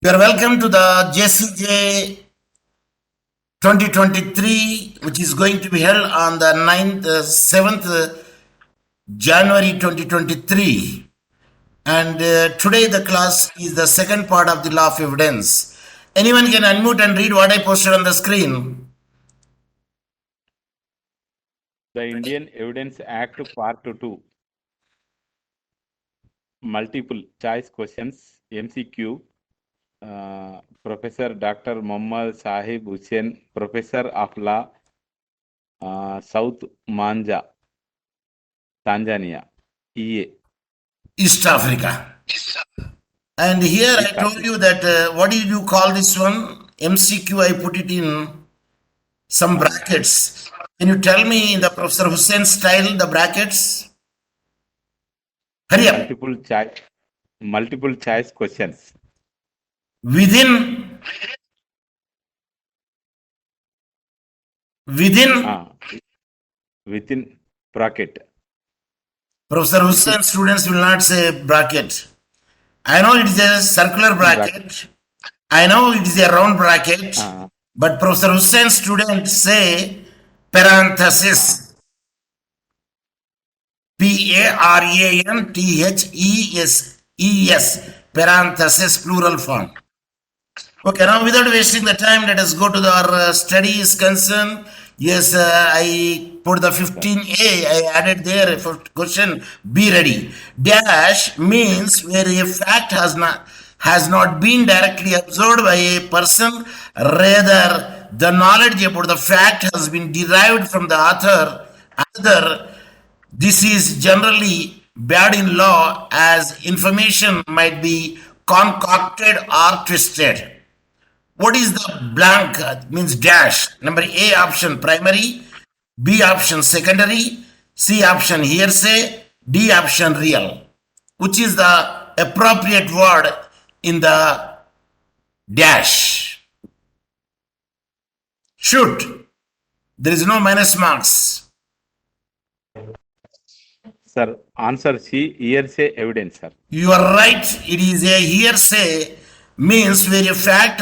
You are welcome to the JCJ 2023, which is going to be held on the 7th January 2023. And today the class is the second part of the law of evidence. Anyone can unmute and read what I posted on the screen. The Indian Evidence Act Part 2. Multiple choice questions, MCQ. Professor Dr. Mohammed Saheb Hussain, Professor of Law, South Manja, Tanzania, EA. East Africa. And here I told you that, what did you call this one? MCQ, I put it in some brackets. Can you tell me in the Professor Hussain style the brackets? Hurry up. Multiple choice questions. Within bracket. Professor Hussain students will not say bracket. I know it is a circular bracket. I know it is a round bracket. But Professor Hussain students say parenthesis. Parentheses. Parenthesis, plural form. Okay, now without wasting the time, let us go to our studies concern. Yes, I put the 15A, I added there for question, be ready. Dash means where a fact has not been directly observed by a person, rather the knowledge about the fact has been derived from the author. This is generally bad in law as information might be concocted or twisted. What is the blank? Means dash. Number A option primary, B option secondary, C option hearsay, D option real. Which is the appropriate word in the dash? Shoot. There is no minus marks. Sir, answer C, hearsay evidence, sir. You are right. It is a hearsay, means where a fact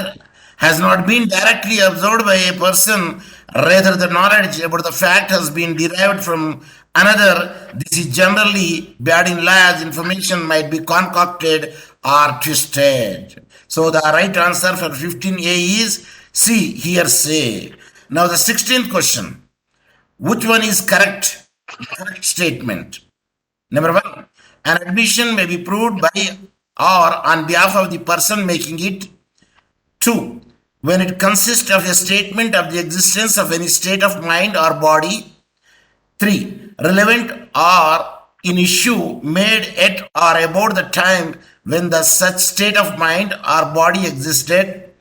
has not been directly observed by a person, rather the knowledge about the fact has been derived from another. This is generally bad in law as information might be concocted or twisted. So the right answer for 15A is C, hearsay. Now the 16th question. Which one is correct? Correct statement. Number 1, an admission may be proved by or on behalf of the person making it. 2, when it consists of a statement of the existence of any state of mind or body. 3, relevant or in issue made at or about the time when the such state of mind or body existed.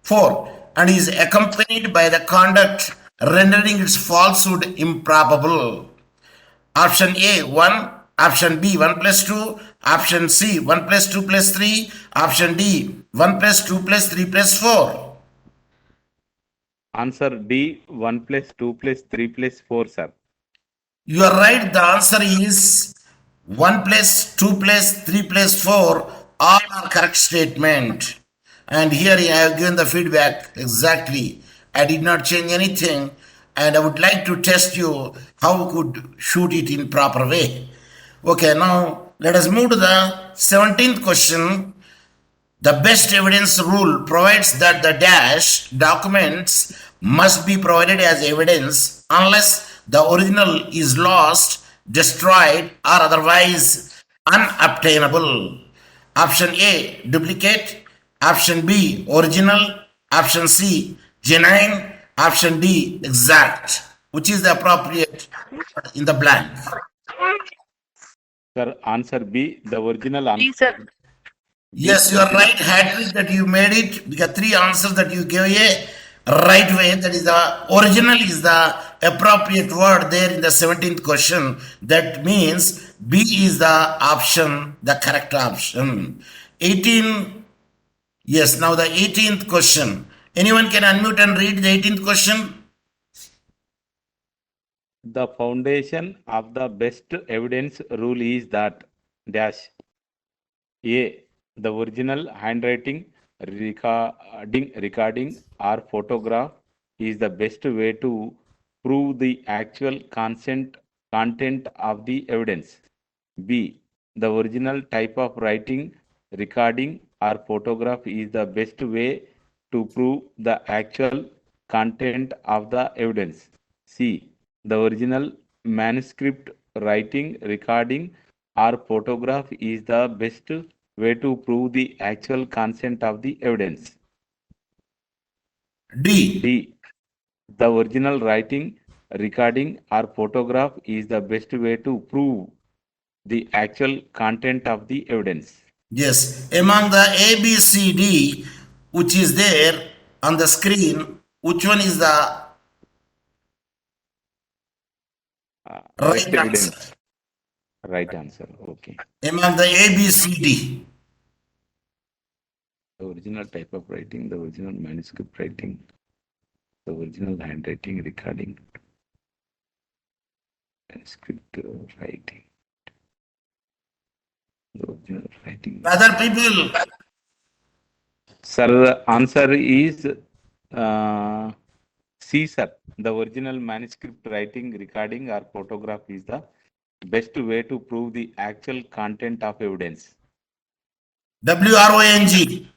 4, and is accompanied by the conduct rendering its falsehood improbable. Option A, 1. Option B, 1 plus 2. Option C, 1 plus 2 plus 3. Option D, 1 plus 2 plus 3 plus 4. Answer D, 1 plus 2 plus 3 plus 4, sir. You are right. The answer is 1 plus 2 plus 3 plus 4. All are correct statement. And here I have given the feedback exactly. I did not change anything. And I would like to test you how we could shoot it in proper way. Okay, now let us move to the 17th question. The best evidence rule provides that the dash documents must be provided as evidence unless the original is lost, destroyed, or otherwise unobtainable. Option A, duplicate. Option B, original. Option C, genuine. Option D, exact. Which is the appropriate in the blank? Sir, answer B, the original answer. Sir. Yes, you are right. Hat-trick that you made it. Because 3 answers that you gave a right way. That is the original is the appropriate word there in the 17th question. That means B is the option, the correct option. 18. Yes, now the 18th question. Anyone can unmute and read the 18th question? The foundation of the best evidence rule is that dash A, the original handwriting recording or photograph is the best way to prove the actual content of the evidence. B. The original type of writing, recording, or photograph is the best way to prove the actual content of the evidence. C. The original manuscript, writing, recording, or photograph is the best way to prove the actual content of the evidence. D. D. The original writing, recording, or photograph is the best way to prove the actual content of the evidence. Yes. Among the A, B, C, D, which is there on the screen, which one is the Best right evidence. answer? Right answer. Okay. Among the A, B, C, D. The original type of writing, the original manuscript writing, the original handwriting, recording, manuscript writing, the original writing. Other people, Sir, the answer is C, sir. The original manuscript writing, recording, or photograph is the best way to prove the actual content of evidence. WRONG.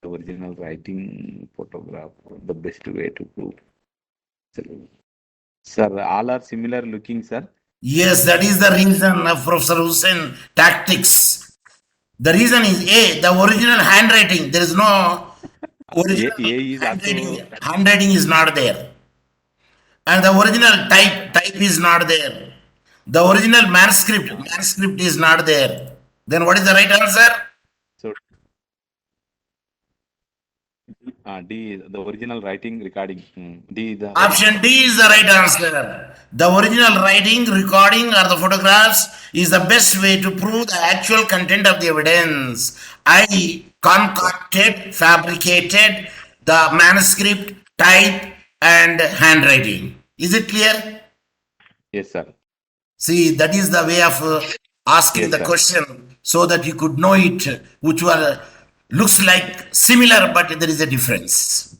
The original writing, photograph, the best way to prove. Sir, all are similar looking, sir. Yes, that is the reason of Professor Hussain tactics. The reason is A, the original handwriting. There is no original A is handwriting. also Handwriting is not there. And the original type is not there. The original manuscript is not there. Then what is the right answer? so D, the original writing, recording. D, the right Option answer. D is the right answer. The original writing, recording, or the photographs is the best way to prove the actual content of the evidence. I concocted, fabricated the manuscript, type, and handwriting. Is it clear? Yes, sir. See, that is the way of asking Yes, the sir. question so that you could know it, which were looks like similar, but there is a difference.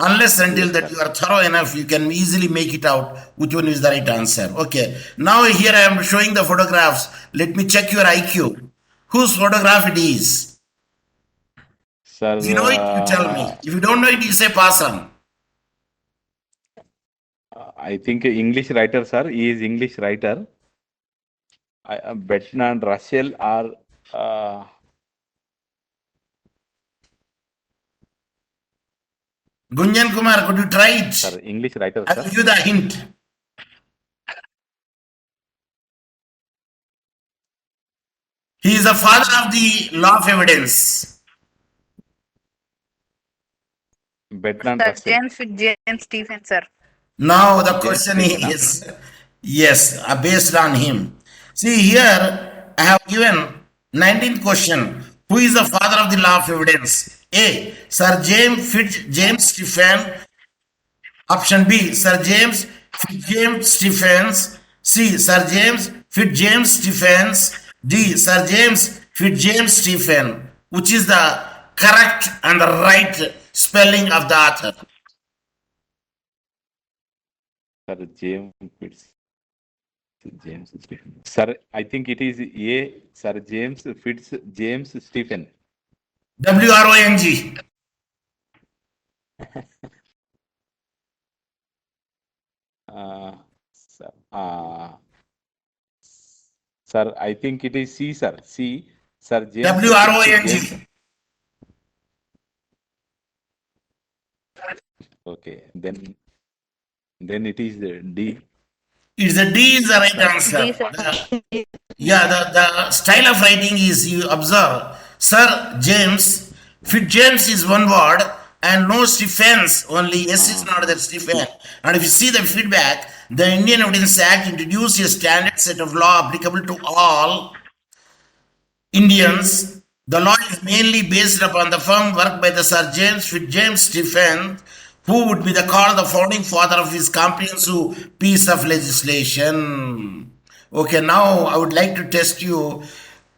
Unless until Yes, that sir. you are thorough enough, you can easily make it out which one is the right answer. Okay. Now here I am showing the photographs. Let me check your IQ. Whose photograph it is? Sir, If you know it, you tell me. If you don't know it, you say pass on. I think English writer, sir. He is English writer. Bertrand Russell or Gunjan Kumar, could you try it? sir, English writer, I sir. will give the hint. He is the father of the law of evidence. Bertrand Sir, Russell. James Stephen, sir. Now the James question Stephen. is, yes, based on him. See here, I have given 19th question. Who is the father of the law of evidence? A. Sir James Stephen. Option B. Sir James Stephens. C. Sir James Stephens. D. Sir James Stephen. Which is the correct and the right spelling of the author? Sir James Fitz. James Stephen. Sir, I think it is A. Sir James Fitz James Stephen. WRONG. Sir, sir, I think it is C, sir. C. Sir James James. WRONG. Okay, then it is D. It's a D is the right answer. D, sir. The style of writing is, you observe, Sir James, James is one word and no Stephens, only S is not there, Stephen. And if you see the feedback, the Indian Evidence Act introduced a standard set of law applicable to all Indians. The law is mainly based upon the firm work by the Sir James Stephen, who would be called the founding father of his comprehensive piece of legislation. Okay, now I would like to test you.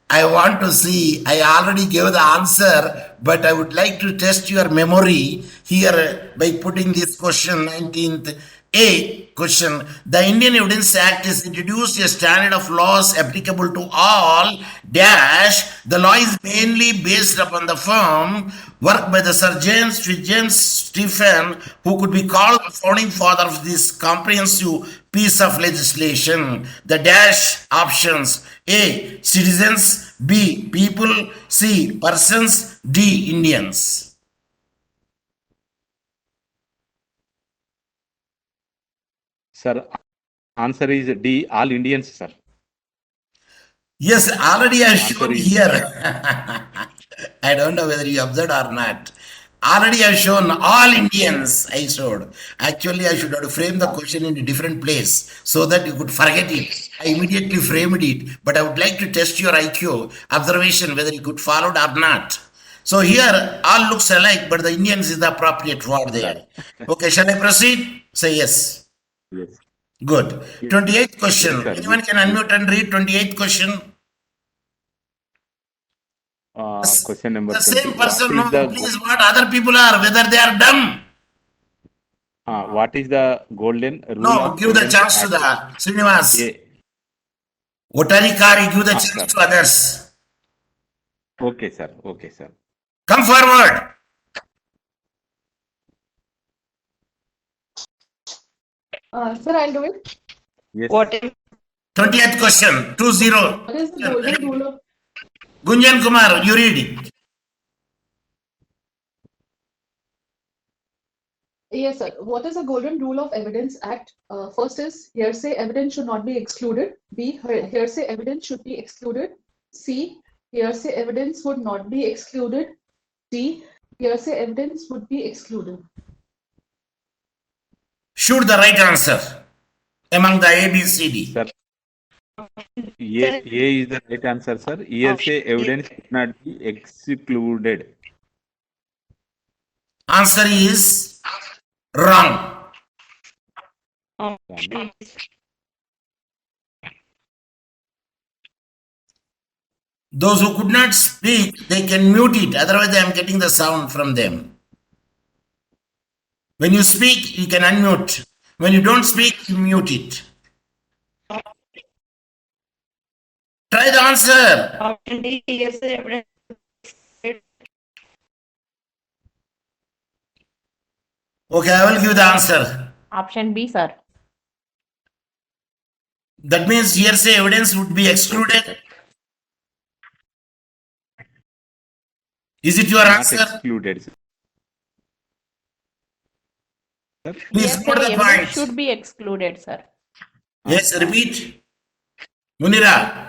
I want to see. I already gave the answer, but I would like to test your memory here by putting this question, 19th A question. The Indian Evidence Act is introduced a standard of laws applicable to all, dash. The law is mainly based upon the firm work by the Sir James Stephen, who could be called the founding father of this comprehensive piece of legislation. The dash options: A. Citizens, B. People, C. Persons, D. Indians. Sir, answer is D, all Indians, sir. Yes, already I Answer shown is here. I don't know whether you observed or not. Already I've shown all Indians. I showed. Actually, I should have to frame the question in a different place so that you could forget it. I immediately framed it, but I would like to test your IQ observation whether you could follow it or not. So here, all looks alike, but the Indians is the appropriate word there. Okay, shall I proceed? Say yes. yes. Good. 28th question. Yes, sir. Anyone can unmute and read 28th question? Question number The 20. same person, no, What is the please, what other people are, whether they are dumb. what is the golden rule No, of give the evidence chance to the act? Srinivas. A. Otarikari, give the Sir. chance to others. Okay, sir. Okay, sir. Come forward. Sir, I'll do it. Yes. What is 20th question, 20. the golden rule of? Gunjan Kumar, you read it. Yes, sir. What is the golden rule of evidence act? First is hearsay evidence should not be excluded. B, hearsay evidence should be excluded. C, hearsay evidence would not be excluded. D, hearsay evidence would be excluded. Shoot the right answer among the A, B, C, D. Sir. A is the right answer, sir. Hearsay evidence should not be excluded. Answer is wrong. Those who could not speak, they can mute it. Otherwise, I am getting the sound from them. When you speak, you can unmute. When you don't speak, you mute it. Try the answer. Option D, hearsay evidence. Okay, I will give the answer. Option B, sir. That means hearsay evidence would be excluded. Is it your Not answer? excluded, sir. Please Hearsay note the evidence points. should be excluded, sir. Yes, repeat. Munira,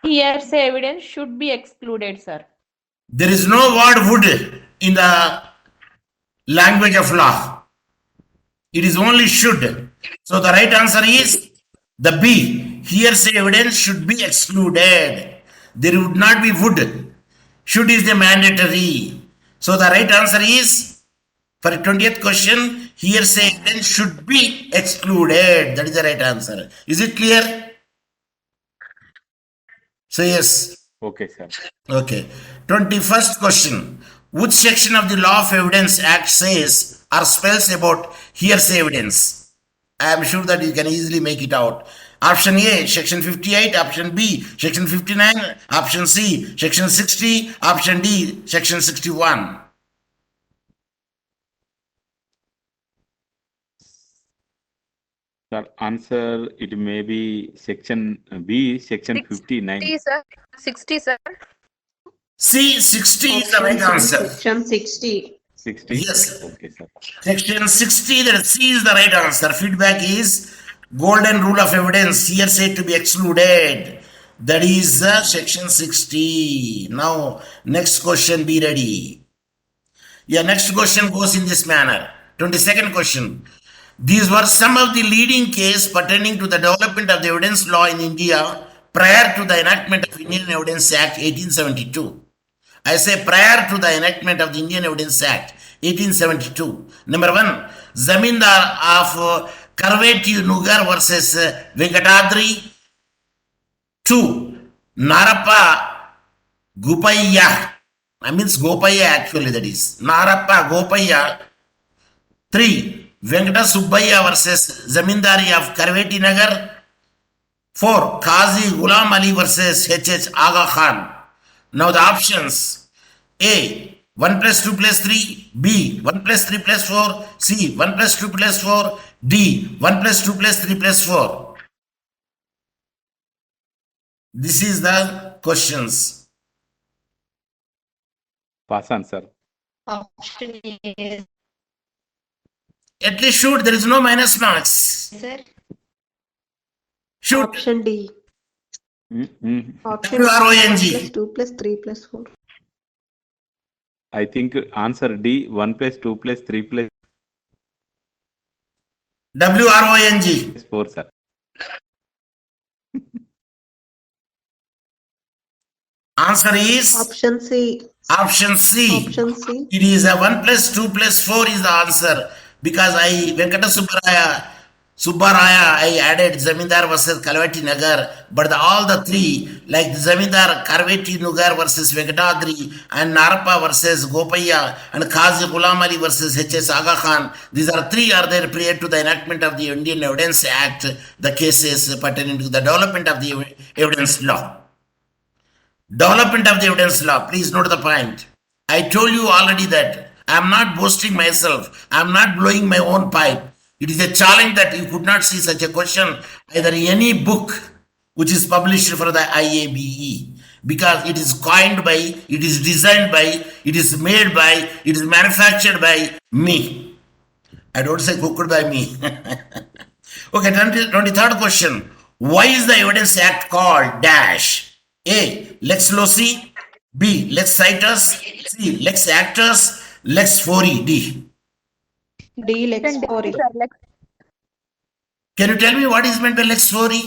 Hearsay evidence should be excluded, sir. there is no word would in the language of law. It is only should. So the right answer is the B. Hearsay evidence should be excluded. There would not be would. Should is the mandatory. So the right answer is, for 20th question, hearsay evidence should be excluded. That is the right answer. Is it clear? So yes. Okay, sir. Okay. 21st question. Which section of the Law of Evidence Act says or spells about hearsay evidence? I am sure that you can easily make it out. Option A, Section 58. Option B, Section 59. Option C, Section 60. Option D, Section 61. Sir, answer it may be section B, section 59. 60, sir. 60, sir. C, 60 is the right answer. Section 60. 60? Yes. Okay, sir. Section 60, that C is the right answer. Feedback is golden rule of evidence, hearsay to be excluded. That is section 60. Now, next question, be ready. Yeah, next question goes in this manner. 22nd question. These were some of the leading cases pertaining to the development of the evidence law in India prior to the enactment of Indian Evidence Act 1872. I say prior to the enactment of the Indian Evidence Act 1872. Number 1, Zamindar of Karveti Nugar versus Venkatadri. 2, Narappa Gopayya. I means Gopayya actually that is. Narappa Gopayya. 3. Venkata Subbaiah versus Zamindari of Karveti Nagar. 4. Qazi Ghulam Ali versus H.H. Aga Khan. Now the options. A. 1 plus 2 plus 3. B. 1 plus 3 plus 4. C. 1 plus 2 plus 4. D. 1 plus 2 plus 3 plus 4. This is the questions. Pass answer. Option A, At least shoot, there is no minus marks. sir. Shoot. Option D. Option WRONG. plus 2 plus 3 plus 4. I think answer D, 1 plus 2 plus 3 plus WRONG. 4, sir. Answer is Option C. option C. Option C. It is a 1 plus 2 plus 4 is the answer. Because Venkata Subbaraya, I added Zamindar versus Kalveti Nagar, but all the three, like Zamindar Karveti Nagar versus Venkatadri, and Narappa versus Gopayya, and Qazi Ghulam Ali versus H.S. Aga Khan, these are three are there prior to the enactment of the Indian Evidence Act, the cases pertaining to the development of the evidence law. Development of the evidence law, please note the point. I told you already that I am not boasting myself, I am not blowing my own pipe. It is a challenge that you could not see such a question either in any book which is published for the IABE, because it is coined by, it is designed by, it is made by, it is manufactured by me. I don't say cooked by me. Okay, 23rd question. Why is the Evidence Act called dash? A. Lex loci. B. Lex citus. C. Lex actus. Lex fori. D. D. Lex 4E. Can you tell me what is meant by lex fori?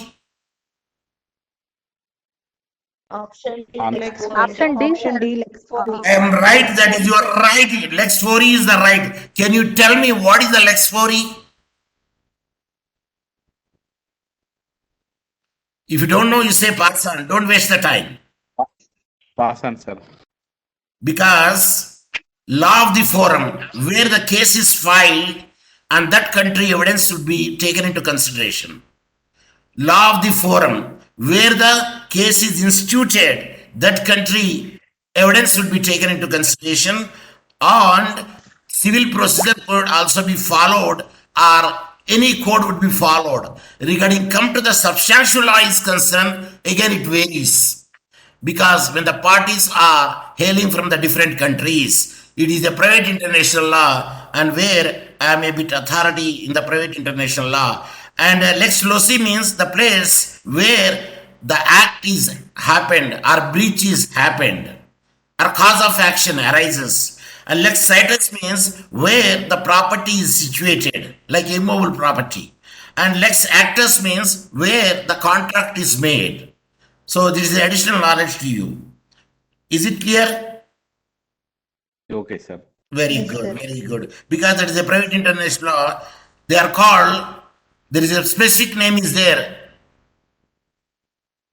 Option D, An- Lex 4E. Option D, Option D. Lex 4E. I am right, that is, you are right. Lex fori is the right. Can you tell me what is the lex fori? If you don't know, you say pass on. Don't waste the time. Pass answer. Because law of the forum, where the case is filed and that country evidence should be taken into consideration. Law of the forum, where the case is instituted, that country evidence should be taken into consideration, and civil procedure could also be followed, or any code would be followed. Regarding come to the substantial law is concerned, again it varies. Because when the parties are hailing from the different countries, it is a private international law, and where I am a bit authority in the private international law. And lex loci means the place where the act is happened or breach is happened or cause of action arises. And lex citus means where the property is situated, like immovable property. And lex actus means where the contract is made. So this is additional knowledge to you. Is it clear? Okay, sir. Very good, very good. Because that is a private international law, they are called, there is a specific name is there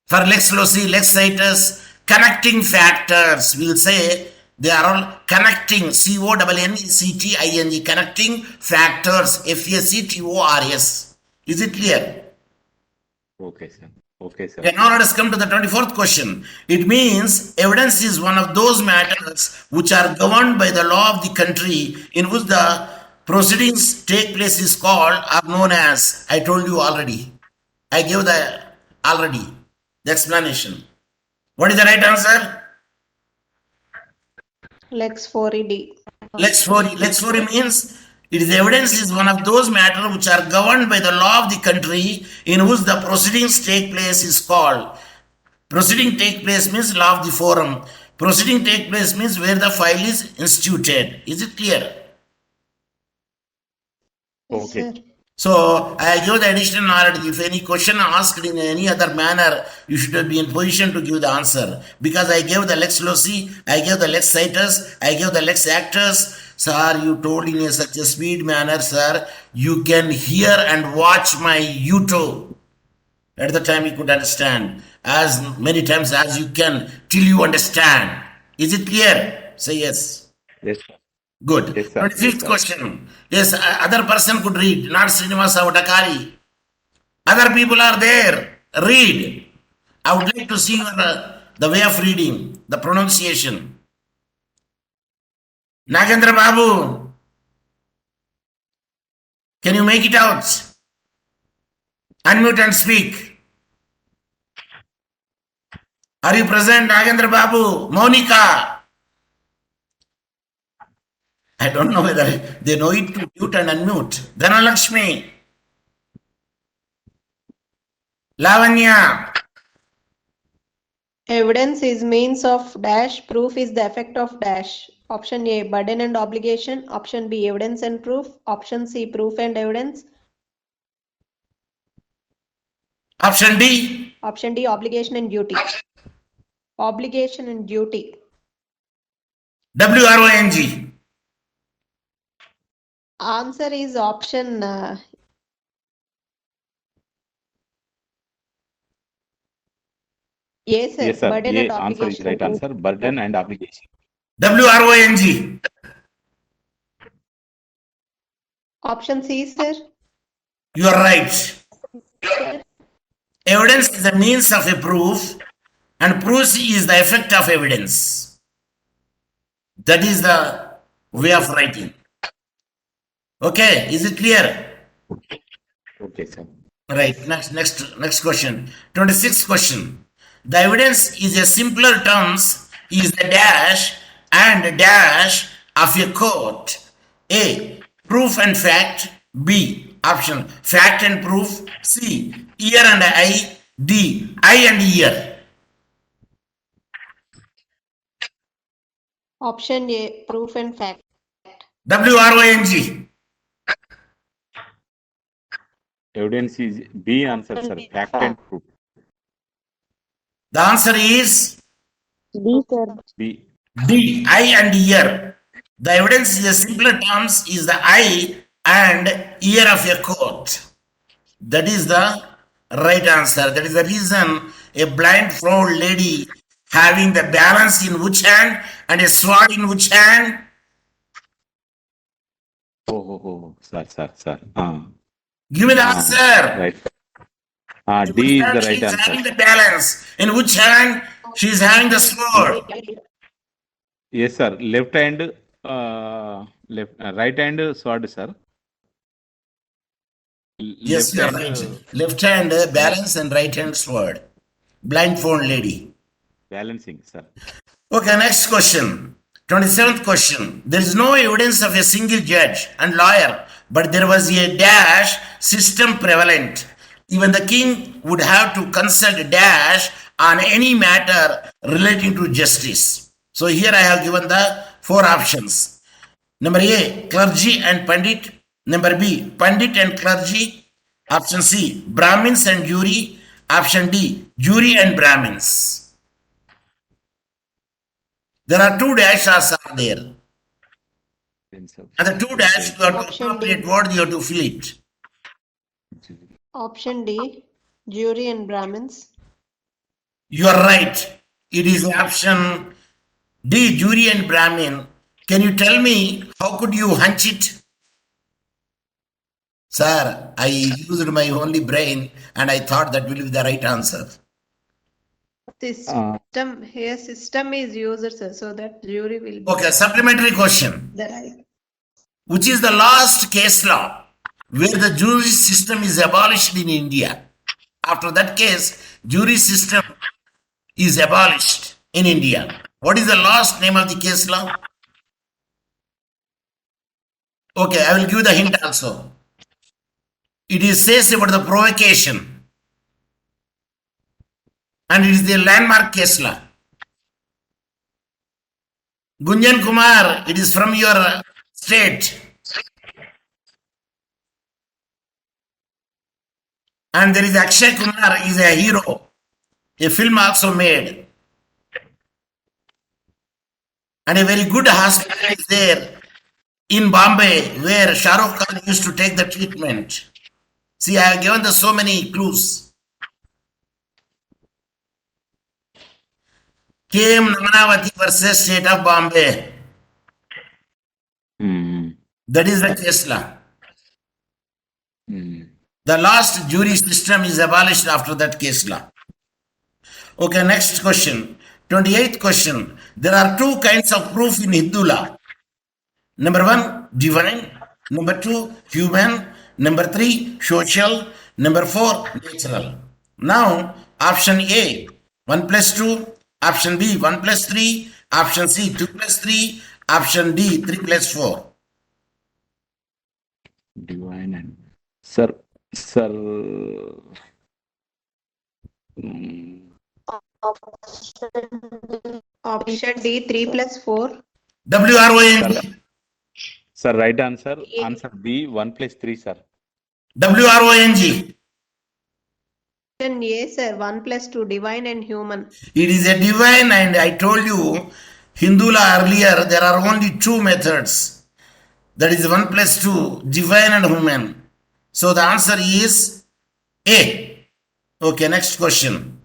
for lex loci, lex citus, connecting factors. We will say they are all connecting, CONNECTING, connecting factors, FACTORS. Is it clear? Okay, sir. Okay, sir. Okay, now let us come to the 24th question. It means evidence is one of those matters which are governed by the law of the country in which the proceedings take place is called or known as. I told you already. I gave the explanation. What is the right answer? Lex 4ED. Lex fori. Lex fori means it is evidence is one of those matters which are governed by the law of the country in which the proceedings take place is called. Proceeding take place means law of the forum. Proceeding take place means where the file is instituted. Is it clear? Okay. Sir. So I give the additional knowledge. If any question asked in any other manner, you should be in position to give the answer. Because I gave the lex loci, I gave the lex citus, I gave the lex actus. Sir, you told in such a speed manner, sir. You can hear and watch my YouTube. At the time you could understand as many times as you can till you understand. Is it clear? Say yes. Yes, sir. Good. Yes, sir. 25th Yes, sir. question. Yes, other person could read, not Srinivasa Vatakari. Other people are there. Read. I would like to see your, the way of reading, the pronunciation. Nagendra Babu, can you make it out? Unmute and speak. Are you present, Nagendra Babu? Monica? I don't know whether they know it to mute and unmute. Dhanalakshmi? Lavanya? Evidence is means of dash. Proof is the effect of dash. Option A, burden and obligation. Option B, evidence and proof. Option C, proof and evidence. Option D? Option D, obligation and duty. Obligation and duty. WRONG? Answer is option yes, sir. Yes, sir. Burden A and answer is obligation. right answer. Burden and obligation. WRONG? Option C, sir. You are right. Evidence is the means of a proof, and proof is the effect of evidence. That is the way of writing. Okay, is it clear? Okay, sir. Right. Next question. 26th question. The evidence is a simpler terms is the dash and dash of a court. A. Proof and fact. B. Option fact and proof. C. Ear and eye. D. Eye and ear. Option A, proof and fact. WRONG. Evidence is B answer, sir. Fact and proof. The answer is D, sir. B. D. Eye and ear. The evidence is a simpler terms is the eye and ear of a court. That is the right answer. That is the reason a blindfold lady having the balance in which hand and a sword in which hand. Oh, sir. Give me the answer. Right. D is the right She is having answer. the balance. In which hand she is having the sword? Yes, sir. Left hand, right hand sword, sir. Yes, you are right. Left hand balance and right hand sword. Blindfold lady. Balancing, sir. Okay, next question. 27th question. There is no evidence of a single judge and lawyer, but there was a dash system prevalent. Even the king would have to consult dash on any matter relating to justice. So here I have given the 4 options. Number A, clergy and pandit. Number B, pandit and clergy. Option C, Brahmins and jury. Option D, jury and Brahmins. There are 2 dashes are there. And the 2 dash, you have to Option D. appropriate word, you have to fill it. Option D, jury and Brahmins. You are right. It is option D, jury and Brahmin. Can you tell me how could you hunch it? Sir, I used my only brain and I thought that will be the right answer. This system here, system is used, sir, so that jury will be Okay, supplementary question. the right. Which is the last case law where the jury system is abolished in India? After that case, jury system is abolished in India. What is the last name of the case law? Okay, I will give the hint also. It is says about the provocation. And it is the landmark case law. Gunjan Kumar, it is from your state. And there is Akshay Kumar, is a hero. A film also made. And a very good hospital is there in Bombay where Shah Rukh Khan used to take the treatment. See, I have given the so many clues. came Nanavati versus State of Bombay. Hmm. That is the case law. Hmm. The last jury system is abolished after that case law. Okay, next question. 28th question. There are two kinds of proof in Hindu law. Number one, divine. Number two, human. Number three, social. Number four, natural. Now, option A, 1 plus 2. Option B, 1 plus 3. Option C, 2 plus 3. Option D, 3 plus 4. Divine and sir. Hmm. Option D, 3 plus 4. WRONG. Sir, right answer. A. Answer B, 1 plus 3, sir. WRONG. Option A, sir, 1 plus 2, divine and human. It is a divine, and I told you, Hindu law earlier, there are only two methods. That is 1 plus 2, divine and human. So the answer is A. Okay, next question.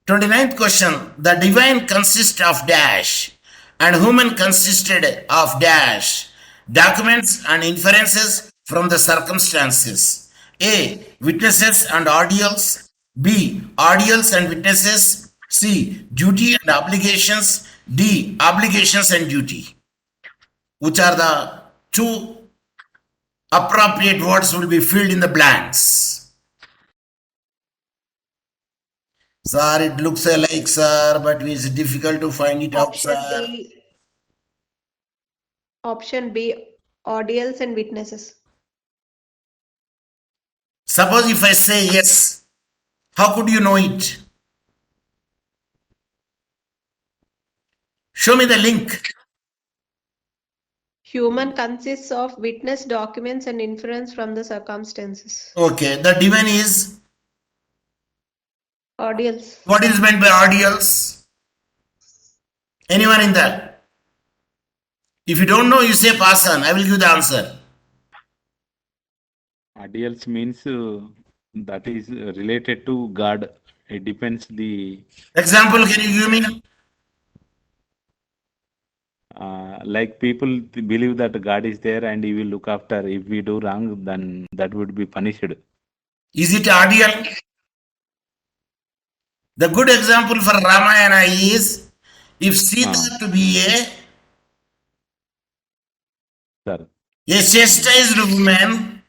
29th question. The divine consists of dash and human consisted of dash. Documents and inferences from the circumstances. A. Witnesses and ordeals. B. Ordeals and witnesses. C. Duty and obligations. D. Obligations and duty. Which are the two appropriate words will be filled in the blanks. Sir, it looks alike, sir, but it's difficult to find it out, Option sir. B. Option B, ordeals and witnesses. Suppose if I say yes, how could you know it? Show me the link. Human consists of witness, documents, and inference from the circumstances. Okay, the divine is, Ordeals. what is meant by ordeals? Anyone in that? If you don't know, you say pass on. I will give the answer. Ideals means that is related to God. It depends the Example, can you give me? like people believe that God is there and He will look after. If we do wrong, then that would be punished. Is it ordeal? The good example for Ramayana is, if Sita to be Sir. a chastised woman,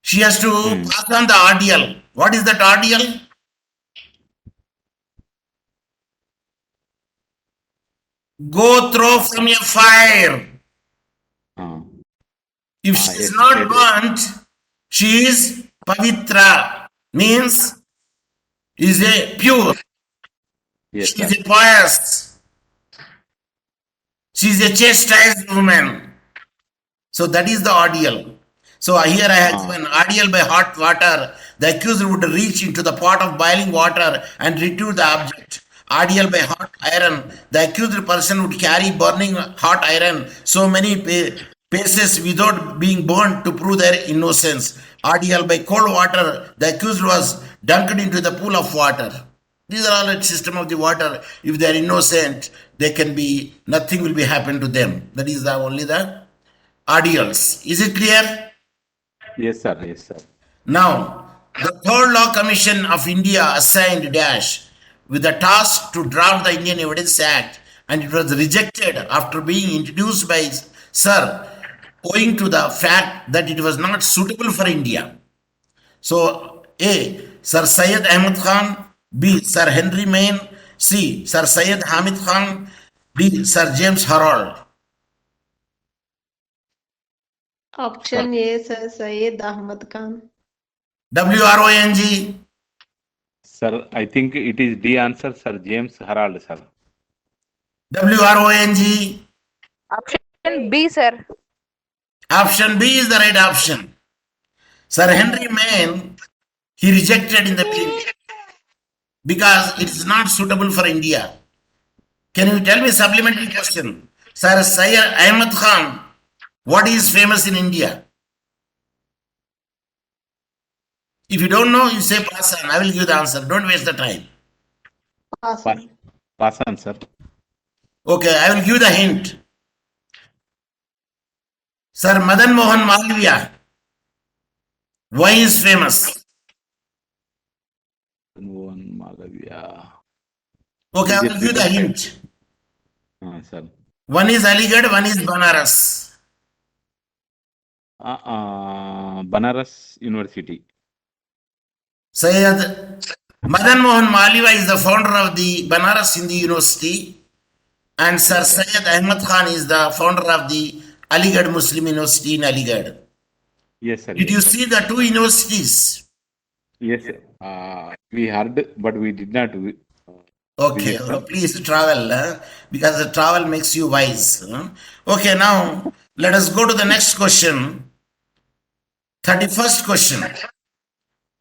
she has to pass on the ordeal. What is that ordeal? Go through from a fire. If she is yes, not burnt, she is pavitra, means is a pure. Yes, She is sir. a pious. She is a chastised woman. So that is the ordeal. So here I have given ordeal by hot water. The accused would reach into the pot of boiling water and retrieve the object. Ordeal by hot iron. The accused person would carry burning hot iron so many paces without being burned to prove their innocence. Ordeal by cold water. The accused was dunked into the pool of water. These are all a system of the water. If they are innocent, they can be, nothing will be happen to them. That is only the ordeals. Is it clear? Yes, sir. Yes, sir. Now, the Third Law Commission of India assigned Dash with the task to draft the Indian Evidence Act, and it was rejected after being introduced by Sir, owing to the fact that it was not suitable for India. So, A. Sir Syed Ahmed Khan, B. Sir Henry Maine, C. Sir Syed Hamid Khan, D. Sir James Harold. Option A, Sir Syed Ahmad Khan. WRONG. Sir, I think it is D answer, Sir James Herald, sir. WRONG. Option B, sir. Option B is the right option. Sir Henry Maine, he rejected in the bill because it is not suitable for India. Can you tell me supplementary question? Sir Syed Ahmed Khan, what is famous in India? If you don't know, you say pass on. I will give the answer. Don't waste the time. Pass. Pass. Pass on, sir. Okay, I will give the hint. Sir, Madan Mohan Malviya. Why is famous? One Malavya. Okay, I Is will it give the freedom hint. Sir. One is Aligarh, one is Banaras. Banaras University. Sayyid Madan Mohan Malviya is the founder of the Banaras Hindu University, and Sir Syed Ahmad Khan is the founder of the Aligarh Muslim University in Aligarh. Yes, sir. Did you see the two universities? Yes, sir. We heard, but we did not. Okay, Visit, sir. please travel because the travel makes you wise. Okay, now let us go to the next question. 31st question.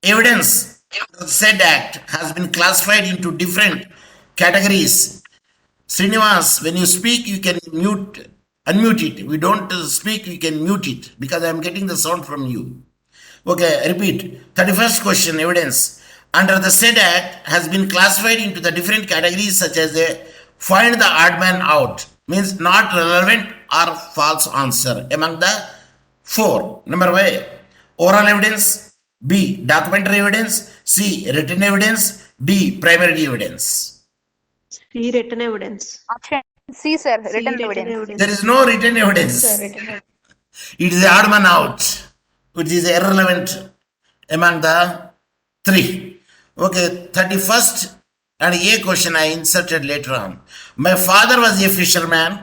Evidence of the said act has been classified into different categories. Srinivas, when you speak, you can unmute it. We don't speak, you can mute it because I am getting the sound from you. Okay, repeat. 31st question, evidence. Under the said act has been classified into the different categories such as find the odd man out, means not relevant or false answer among the four. Number one, oral evidence. B, documentary evidence. C, written evidence. D, primary evidence. C, written evidence. Option C, sir. C, Written written evidence. evidence. There is no written evidence. Sir, written evidence. It is the odd man out, which is irrelevant among the three. Okay, 31st and A question I inserted later on. My father was a fisherman.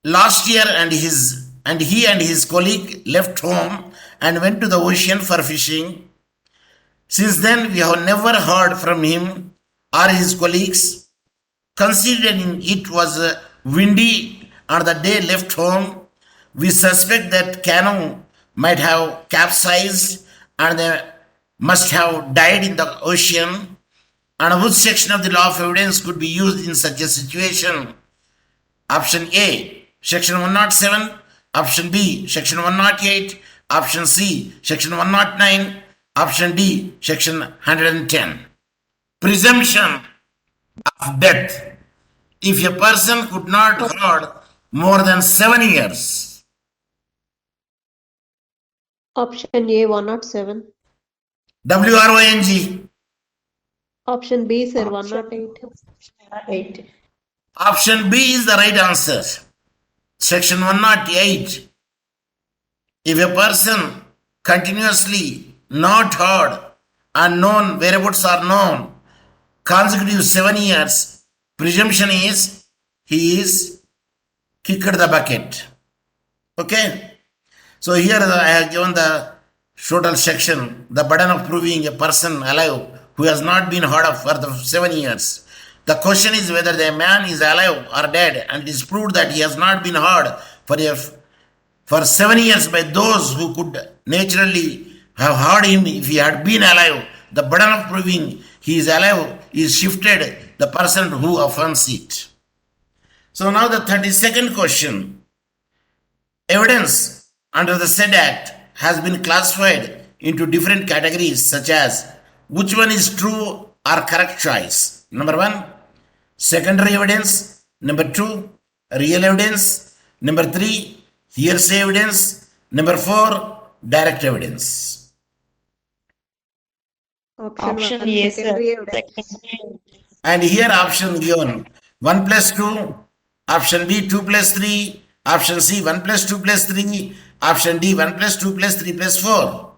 Last year he and his colleague left home and went to the ocean for fishing. Since then we have never heard from him or his colleagues. Considering it was windy on the day left home, we suspect that canoe might have capsized and they must have died in the ocean. And which section of the law of evidence could be used in such a situation? Option A, section 107. Option B, section 108. Option C, section 109. Option D, section 110. Presumption of death if a person could not hold more than 7 years. Option A, 107. WRONG. Option B, sir, 108. 8. Option B is the right answer. Section 108. If a person continuously not heard and known whereabouts are known consecutive 7 years, presumption is he is kicked the bucket. Okay. So here I have given the total section, the burden of proving a person alive who has not been heard of for the 7 years. The question is whether the man is alive or dead, and it is proved that he has not been heard for 7 years by those who could naturally have heard him if he had been alive. The burden of proving he is alive is shifted the person who affirms it. So now the 32nd question. Evidence under the said act has been classified into different categories such as which one is true or correct choice. Number 1, secondary evidence. Number 2, real evidence. Number 3, hearsay evidence. Number 4, direct evidence. Option one, A, sir. secondary evidence. Secondary. And here option given 1 plus 2, option B 2 plus 3, option C 1 plus 2 plus 3, option D 1 plus 2 plus 3 plus 4.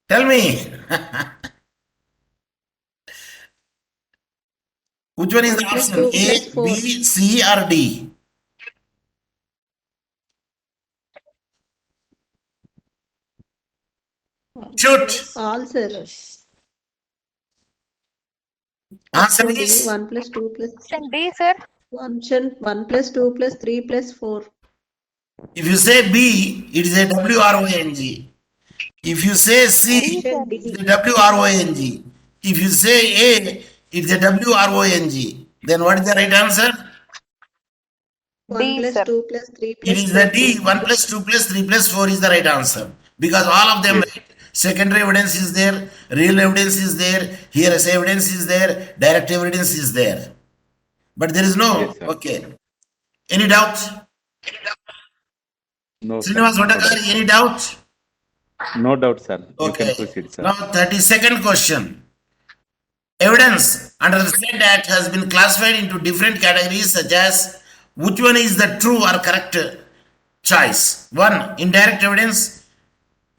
Tell me. Which one is the 1 plus option? 2 plus A, 4. B, C or D? Shoot. All, sir. Answer Option D, is 1 plus 2 plus Option D, sir. option 1 plus 2 plus 3 plus 4. if you say B, it is a WRONG. If you say C, Option it is D. a WRONG. If you say A, it is a WRONG. Then what is the right answer? 1 D, plus sir. 2 plus 3 It plus is 4. the D. 1 plus 2 plus 3 plus 4 is the right answer. because all of them, secondary evidence is there, real evidence is there, hearsay evidence is there, direct evidence is there. But there is no, Yes, sir. okay. Any doubt? No, sir. Srinivas No Vatakari, doubt. any doubt? No doubt, sir. You can Okay. proceed, sir. Now, 32nd question. Evidence under the said act has been classified into different categories such as which one is the true or correct choice? 1. Indirect evidence.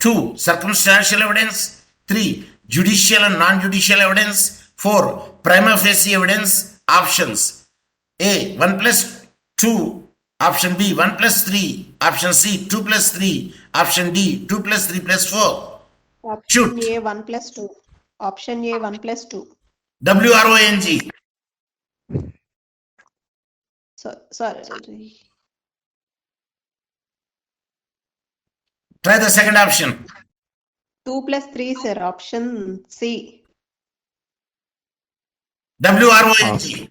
2. Circumstantial evidence. 3. Judicial and non-judicial evidence. 4. Prima facie evidence. Options. A. 1 plus 2. Option B. 1 plus 3. Option C. 2 plus 3. Option D. 2 plus 3 plus 4. Option Shoot. A 1 plus 2. Option A 1 plus 2. WRONG. Sorry. Try the second option. 2 plus 3, sir. Option C. WRONG.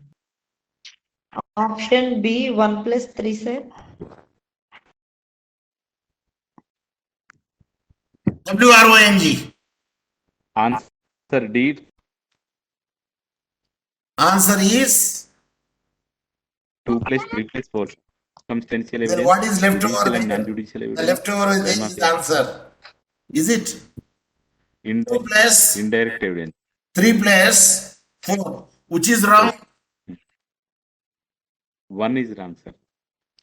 Option B 1 plus 3, sir. WRONG. Answer D. Answer is 2 plus 3 plus 4. Circumstantial then evidence. what is left Judicial over? and non-judicial The evidence. left over is Prima the facie. answer. Is it? 2 Indirect, plus indirect evidence. 3 plus 4. Which is wrong? 1 is wrong, sir.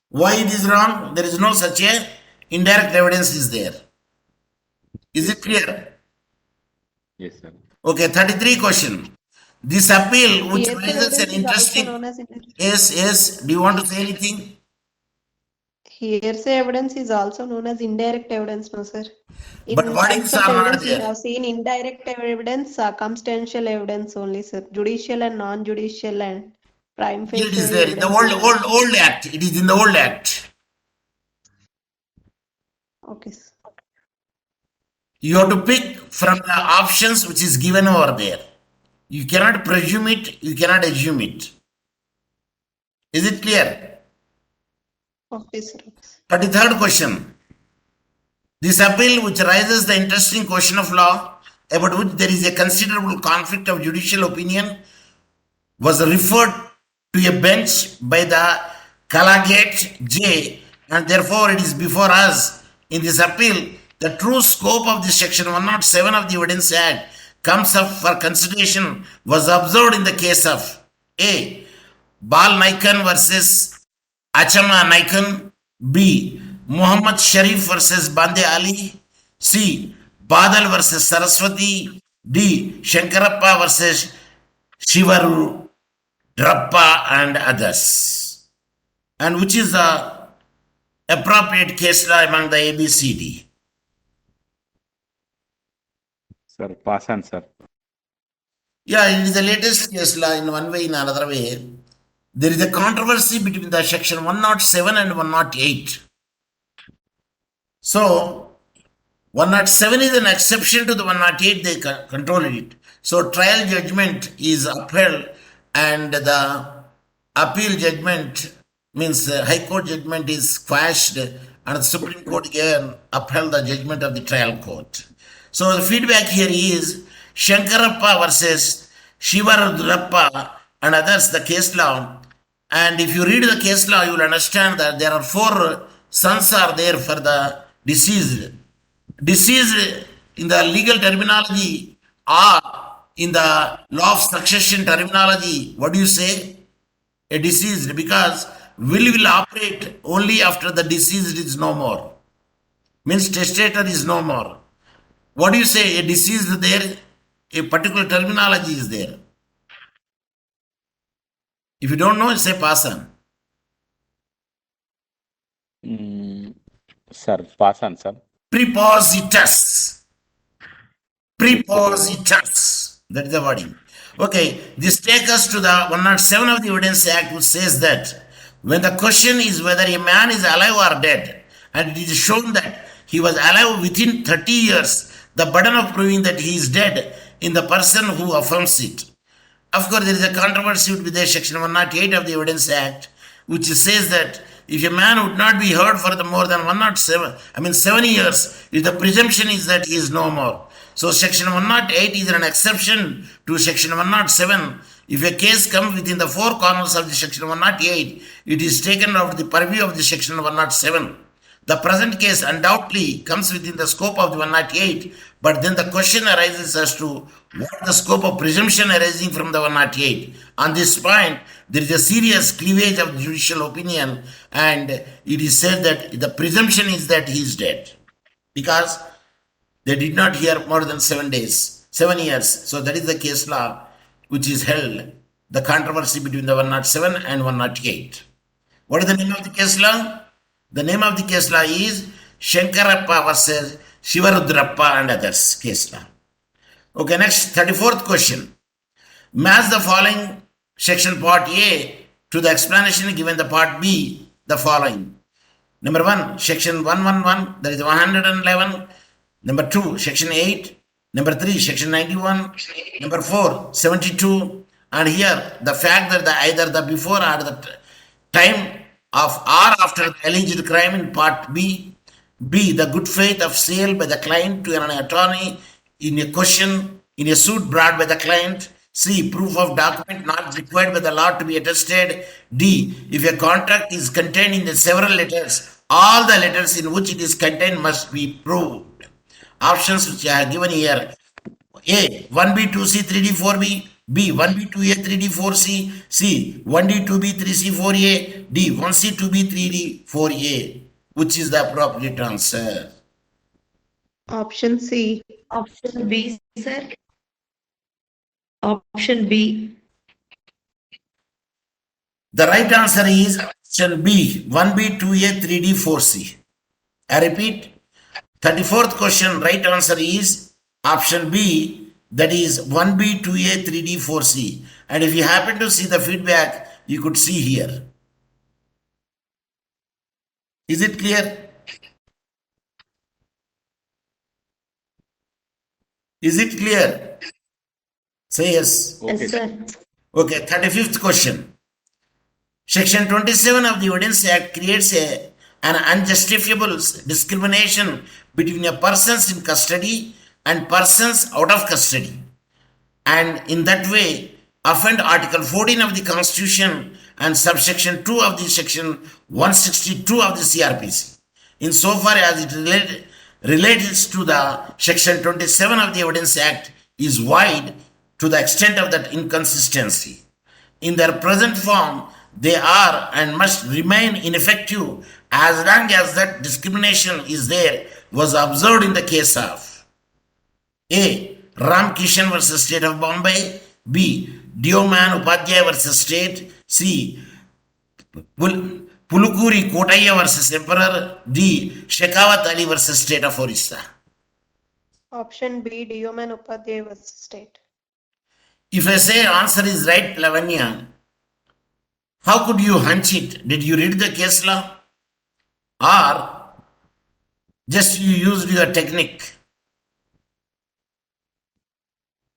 Why it is wrong? There is no such a indirect evidence is there. Is it clear? Yes, sir. Okay, 33 question. This appeal which Hearsay raises an evidence is also interesting. known as indirect. Yes. Do you want to say anything? Hearsay evidence is also known as indirect evidence, no, sir. In But wordings types of are not evidence, we there. have seen indirect evidence, circumstantial evidence only, sir. Judicial and non-judicial and prime facie It is there in the evidence. old act. It is in the old act. Okay, sir. You have to pick from the options which is given over there. You cannot presume it, you cannot assume it. Is it clear? Okay, sir. 33rd question. This appeal which raises the interesting question of law about which there is a considerable conflict of judicial opinion was referred to a bench by the Collegiate J, and therefore it is before us. In this appeal, the true scope of this section 107 of the Evidence Act comes up for consideration was observed in the case of A. Bal Naikan versus Achama Naikan. B. Muhammad Sharif versus Bande Ali. C. Badal versus Saraswati. D. Shankarappa versus Shivaru Drappa and others. And which is the appropriate case law among the ABCD? Sir, pass on, sir. Yeah, it is the latest case law in one way, in another way. There is a controversy between the section 107 and 108. So, 107 is an exception to the 108, they control it. So, trial judgment is upheld and the appeal judgment means High Court judgment is quashed and the Supreme Court again upheld the judgment of the trial court. So, the feedback here is Shankarappa versus Shivarudhrappa and others, the case law. And if you read the case law, you will understand that there are 4 sons are there for the deceased. Deceased in the legal terminology or in the law of succession terminology, what do you say? A deceased, because will operate only after the deceased is no more. Means testator is no more. What do you say? A deceased there, a particular terminology is there. If you don't know, say pass on. Sir, pass on, sir. Prepositus. Prepositus. That is the wording. Okay, this takes us to the 107 of the Evidence Act, which says that when the question is whether a man is alive or dead, and it is shown that he was alive within 30 years, the burden of proving that he is dead in the person who affirms it. Of course, there is a controversy with the section 108 of the Evidence Act, which says that if a man would not be heard for the more than 7 years, if the presumption is that he is no more. So section 108 is an exception to section 107. If a case comes within the four corners of the section 108, it is taken out of the purview of the section 107. The present case undoubtedly comes within the scope of the 108, but then the question arises as to what the scope of presumption arising from the 108. On this point, there is a serious cleavage of judicial opinion, and it is said that the presumption is that he is dead because they did not hear more than 7 years. So that is the case law which is held, the controversy between the 107 and 108. What is the name of the case law? The name of the case law is Shankarappa versus Shivarudrappa and others case law. Okay, next 34th question. Match the following section part A to the explanation given the part B the following. Number 1, section 111, that is 111. Number 2, section 8. Number 3, section 91. Number 4, 72. And here the fact that either the before or the time of or after the alleged crime in part B. B, the good faith of sale by the client to an attorney in a suit brought by the client. C, proof of document not required by the law to be attested. D, if a contract is contained in the several letters, all the letters in which it is contained must be proved. Options which I have given here. A, 1B, 2C, 3D, 4B. B, 1B, 2A, 3D, 4C. C, 1D, 2B, 3C, 4A. D, 1C, 2B, 3D, 4A. Which is the appropriate answer? Option C. Option B, sir. Option B. The right answer is option B, 1B, 2A, 3D, 4C. I repeat, 34th question, right answer is option B, that is 1B, 2A, 3D, 4C. And if you happen to see the feedback, you could see here. Is it clear? Is it clear? Say yes. Okay, Yes, sir. Okay, 35th question. Section 27 of the Evidence Act creates an unjustifiable discrimination between a persons in custody and persons out of custody, and in that way offend Article 14 of the Constitution and subsection 2 of the section 162 of the CRPC, insofar as it relates to the section 27 of the Evidence Act is wide to the extent of that inconsistency. In their present form, they are and must remain ineffective as long as that discrimination is there was observed in the case of A, Ram Kishan versus State of Bombay. B, Dioman Upadhyay versus State. C, Pulukuri Kotaya versus Emperor. D, Shekhawat Ali versus State of Orissa. Option B, Dioman Upadhyay versus State. If I say answer is right, Lavanya, how could you hunch it? Did you read the case law? Or just you used your technique?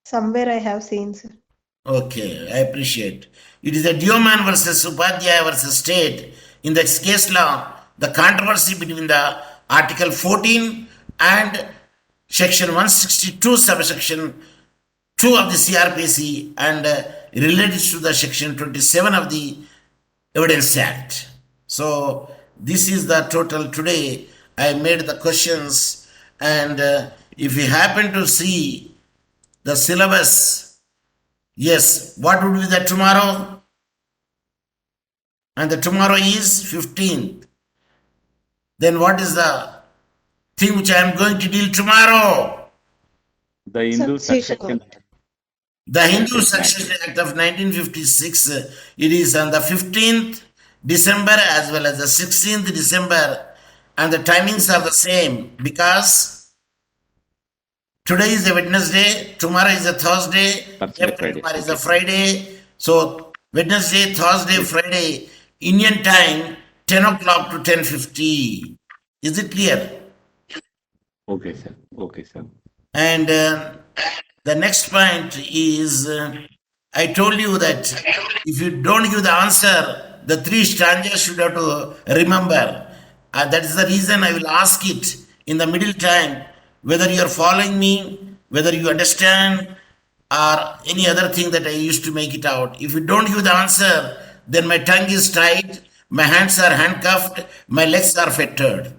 Somewhere I have seen, sir. Okay, I appreciate. It is a Dioman versus Upadhyay versus State. In the case law, the controversy between the Article 14 and Section 162 subsection 2 of the CRPC and relates to the Section 27 of the Evidence Act. So this is the total today. I made the questions, and if you happen to see the syllabus, yes, what would be the tomorrow? And the tomorrow is 15th. Then what is the thing which I am going to deal tomorrow? the Hindu Succession. Succession Act. The Hindu Succession Act of 1956, it is on the 15th December as well as the 16th December, and the timings are the same because today is a Wednesday, tomorrow is a Thursday, Thursday, after Friday. tomorrow is a Friday. So Wednesday, Thursday, Friday, Indian time, 10 o'clock to 10:50. Is it clear? Okay, sir. Okay, sir. And the next point is I told you that if you don't give the answer, the three stanzas should have to remember. That is the reason I will ask it in the middle time whether you are following me, whether you understand, or any other thing that I used to make it out. If you don't give the answer, then my tongue is tied, my hands are handcuffed, my legs are fettered.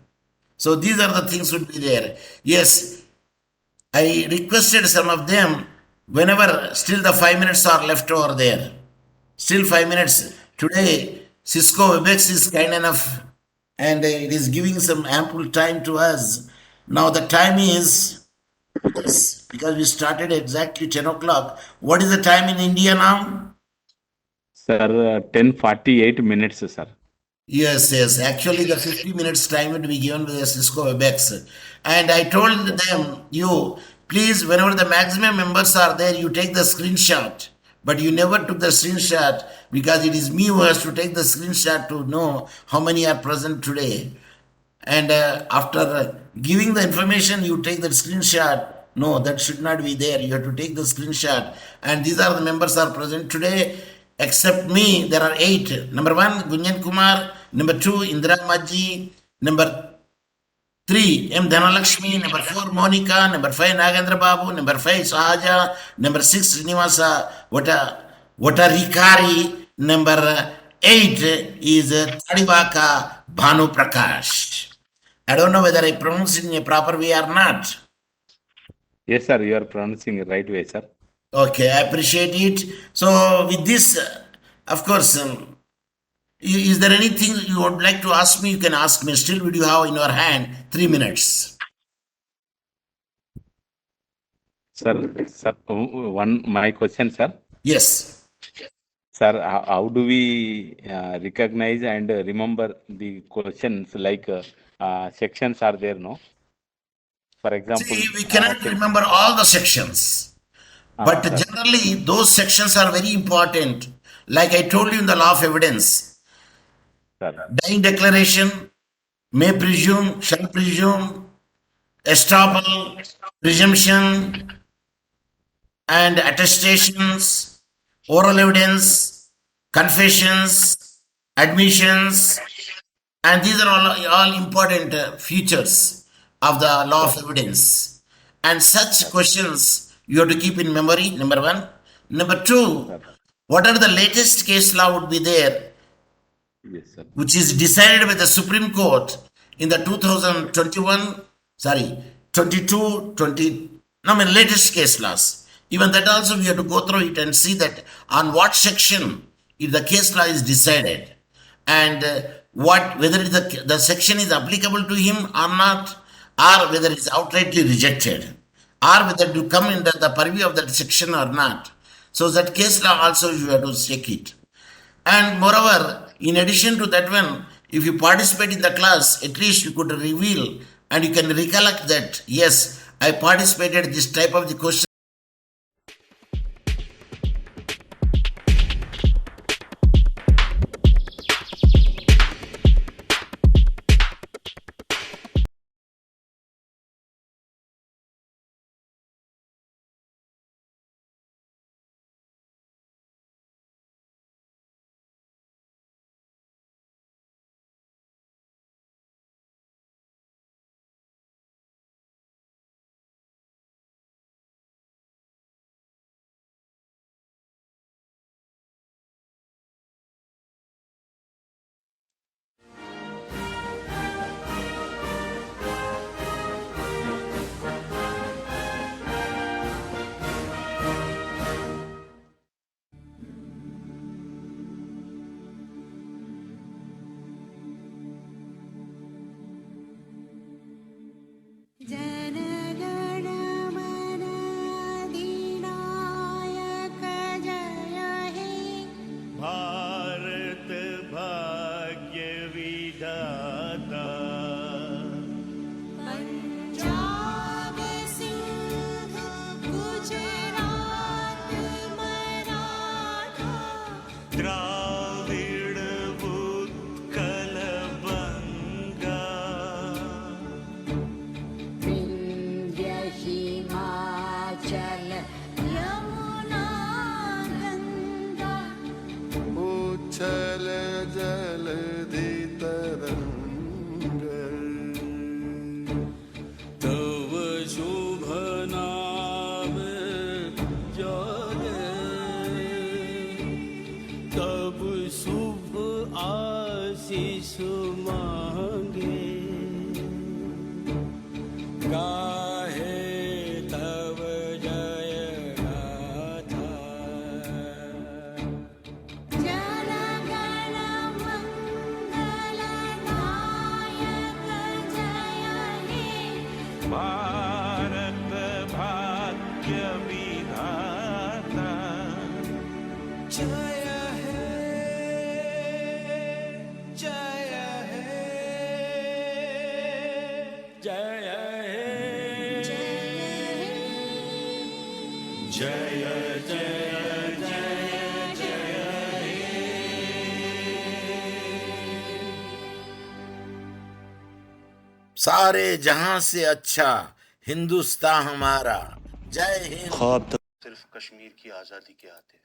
So these are the things would be there. Yes, I requested some of them whenever still the 5 minutes are left over there. Still 5 minutes. Today, Cisco WebEx is kind enough and it is giving some ample time to us. Now the time is, yes, because we started exactly 10 o'clock. What is the time in India now? Sir, 10:48 minutes, sir. Yes. Actually, the 50 minutes time would be given with the Cisco WebEx. And I told them, you please, whenever the maximum members are there, you take the screenshot. But you never took the screenshot because it is me who has to take the screenshot to know how many are present today. And after giving the information, you take that screenshot. No, that should not be there. You have to take the screenshot. And these are the members are present today. Except me, there are 8. Number 1, Gunjan Kumar. Number 2, Indira Majji. Number 3, M. Dhanalakshmi. Number 4, Monica. Number 5, Nagendra Babu. Number 5, Sahaja. Number 6, Srinivasa Vatarikari. Number 8 is Tadibaka Bhanu Prakash. I don't know whether I pronounce it in a proper way or not. Yes, sir, you are pronouncing it right way, sir. Okay, I appreciate it. So with this, of course, is there anything you would like to ask me? You can ask me. Still, would you have in your hand 3 minutes? Sir, my question, sir. Yes. Sir, how do we recognize and remember the questions like sections are there, no? For example, See, we cannot remember all the sections. But generally, those sections are very important. Like I told you in the law of evidence, dying declaration, may presume, shall presume, estoppel, presumption, and attestations, oral evidence, confessions, admissions, and these are all important features of the law of evidence. And such questions you have to keep in memory, number 1. Number 2, what are the latest case law would be there, yes, sir, which is decided by the Supreme Court in the 22, latest case laws. Even that also we have to go through it and see that on what section if the case law is decided and whether the section is applicable to him or not, or whether it is outrightly rejected, or whether to come under the purview of that section or not. So that case law also you have to check it. And moreover, in addition to that one, if you participate in the class, at least you could reveal and you can recollect that, yes, I participated this type of the question. उछल आशीष मांगे गाहे तव जय गाथा जन गण मंगलदायक जय हे भारत भाग्य विधाता जय हे जय हे जय हे जय जय जय जय सारे जहां से अच्छा हिंदुस्तान हमारा। जय हिंद। ख्वाब तो सिर्फ कश्मीर की आज़ादी के आते हैं।